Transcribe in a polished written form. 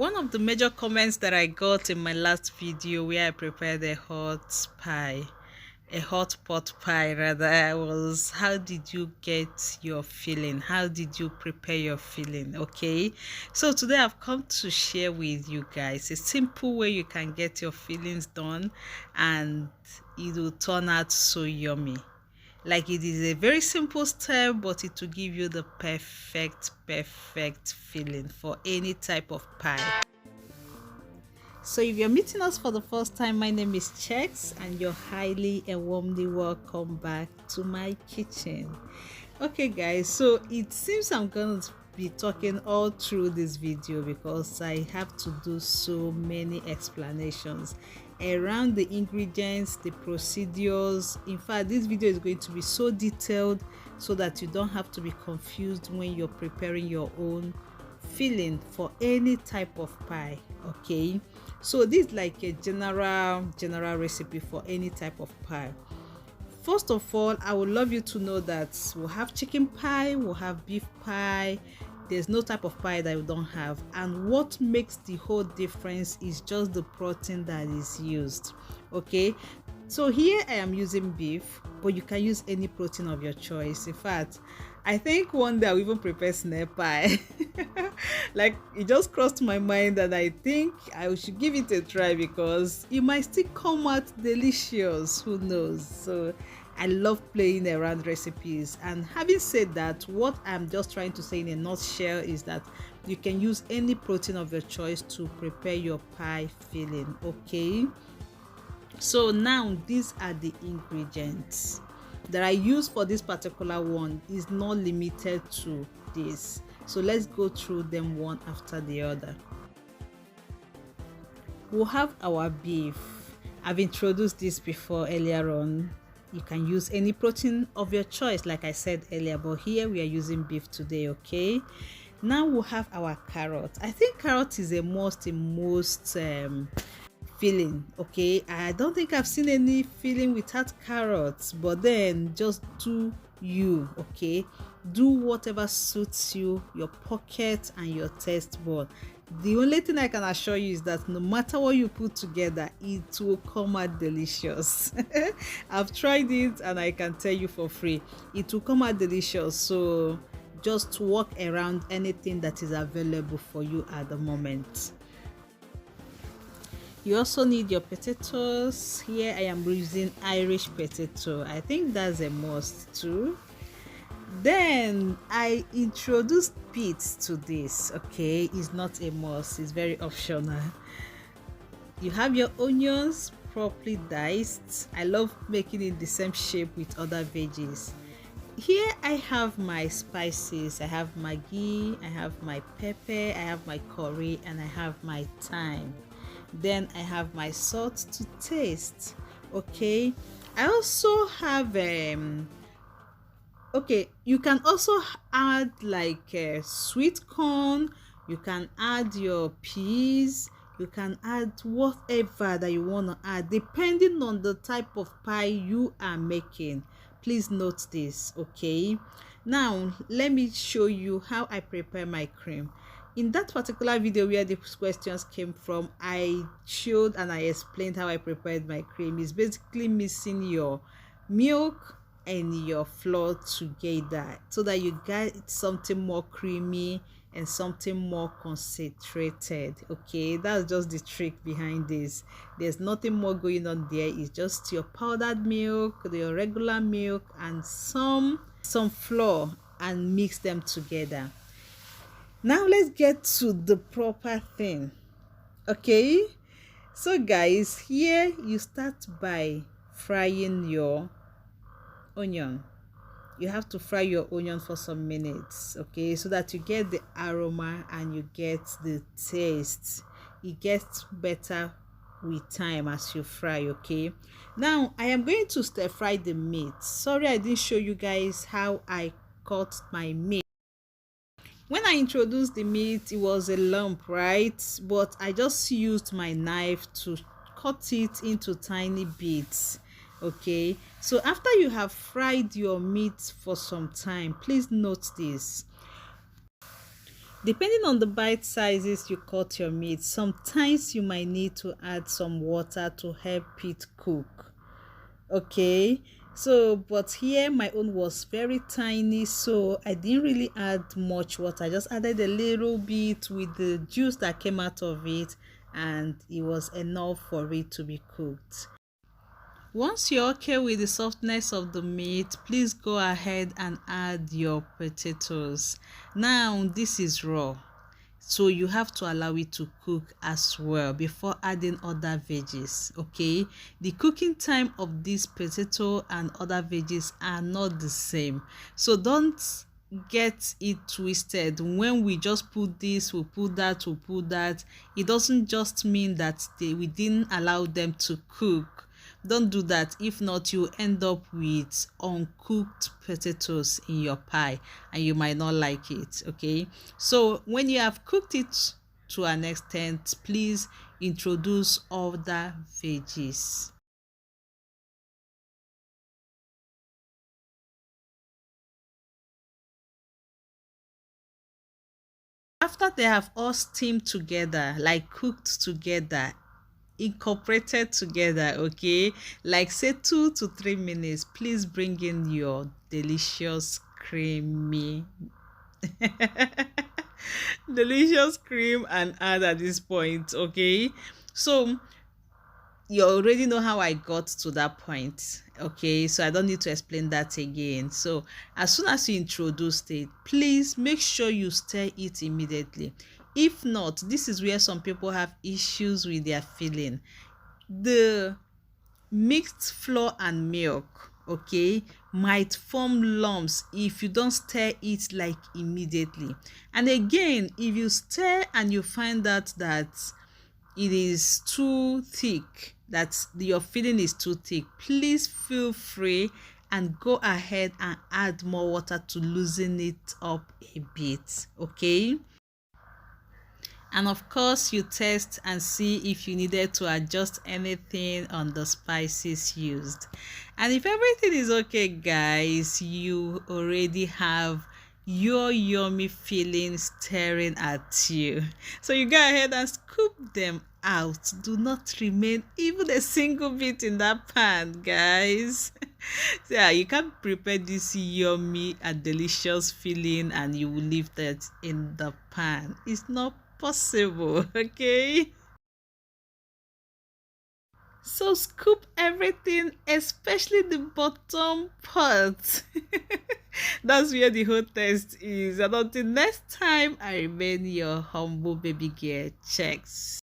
One of the major comments that I got in my last video where I prepared a hot pot pie rather, was how did you get your filling? How did you prepare your filling? Okay, so today I've come to share with you guys a simple way you can get your fillings done and it will turn out so yummy. Like, it is a very simple step, but it will give you the perfect filling for any type of pie. So if you're meeting us for the first time, my name is Chex and you're highly and warmly welcome back to my kitchen. Okay guys, so it seems I'm gonna be talking all through this video because I have to do so many explanations around the ingredients, the procedures. In fact, this video is going to be so detailed so that you don't have to be confused when you're preparing your own filling for any type of pie. Okay, so this is like a general recipe for any type of pie. First of all, I would love you to know that we'll have chicken pie, we'll have beef pie. There's no type of pie that we don't have, and what makes the whole difference is just the protein that is used. Okay, so here I am using beef, but you can use any protein of your choice. In fact, I think one day I'll even prepare snail pie. Like, it just crossed my mind that I think I should give it a try because it might still come out delicious. Who knows? So I love playing around recipes. And having said that, what I'm just trying to say in a nutshell is that you can use any protein of your choice to prepare your pie filling. Okay, so now these are the ingredients that I use for this particular one. Is not limited to this, so let's go through them one after the other. We'll have our beef. I've introduced this before earlier on. You can use any protein of your choice like I said earlier, but here we are using beef today. Okay, now we'll have our carrot. I think carrot is a must in most filling. Okay, I don't think I've seen any filling without carrots, but then just do you. Okay, do whatever suits you, your pocket and your taste bud. The only thing I can assure you is that no matter what you put together, it will come out delicious. I've tried it and I can tell you for free, it will come out delicious. So just walk around anything that is available for you at the moment. You also need your potatoes. Here I am using Irish potato. I think that's a must too. Then I introduced peas to this. Okay, it's not a must, it's very optional. You have your onions properly diced. I love making it the same shape with other veggies. Here I have my spices. I have Maggi, I have my pepper, I have my curry, and I have my thyme. Then I have my salt to taste. Okay, I also have okay, you can also add like sweet corn, you can add your peas, you can add whatever that you want to add depending on the type of pie you are making. Please note this. Okay, now let me show you how I prepare my cream. In that particular video where these questions came from, I showed and I explained how I prepared my cream. It's basically mixing your milk and your flour together so that you get something more creamy and something more concentrated. Okay, that's just the trick behind this. There's nothing more going on there. It's just your powdered milk, your regular milk, and some flour, and mix them together. Now let's get to the proper thing. Okay, so guys, here you start by frying your onion. You have to fry your onion for some minutes, okay, so that you get the aroma and you get the taste. It gets better with time as you fry. Okay, now I am going to stir fry the meat. Sorry I didn't show you guys how I cut my meat. When I introduced the meat, it was a lump, right? But I just used my knife to cut it into tiny bits. Okay, so after you have fried your meat for some time, please note this. Depending on the bite sizes you cut your meat, sometimes you might need to add some water to help it cook. Okay, so but here my own was very tiny, so I didn't really add much water. I just added a little bit with the juice that came out of it, and it was enough for it to be cooked. Once you're okay with the softness of the meat, please go ahead and add your potatoes. Now this is raw, so you have to allow it to cook as well before adding other veggies. Okay, the cooking time of this potato and other veggies are not the same, so don't get it twisted. When we just put this, we put that, we put that, it doesn't just mean that we didn't allow them to cook. Don't do that. If not, you end up with uncooked potatoes in your pie and you might not like it. Okay, so when you have cooked it to an extent, please introduce other veggies. After they have all steamed together, like cooked together, incorporated together, okay, like say 2 to 3 minutes, please bring in your delicious creamy delicious cream and add at this point. Okay, so you already know how I got to that point. Okay, so I don't need to explain that again. So as soon as you introduce it, please make sure you stir it immediately. If not, this is where some people have issues with their filling. The mixed flour and milk, okay, might form lumps if you don't stir it like immediately. And again, if you stir and you find out that it is too thick, that your filling is too thick, please feel free and go ahead and add more water to loosen it up a bit. Okay, and of course you test and see if you needed to adjust anything on the spices used. And if everything is okay, guys, you already have your yummy filling staring at you. So you go ahead and scoop them out. Do not remain even a single bit in that pan, guys. So yeah, you can prepare this yummy and delicious filling and you will leave that in the pan. It's not possible. Okay, so scoop everything, especially the bottom part. That's where the whole test is. And until next time, I remain your humble baby girl. Checks.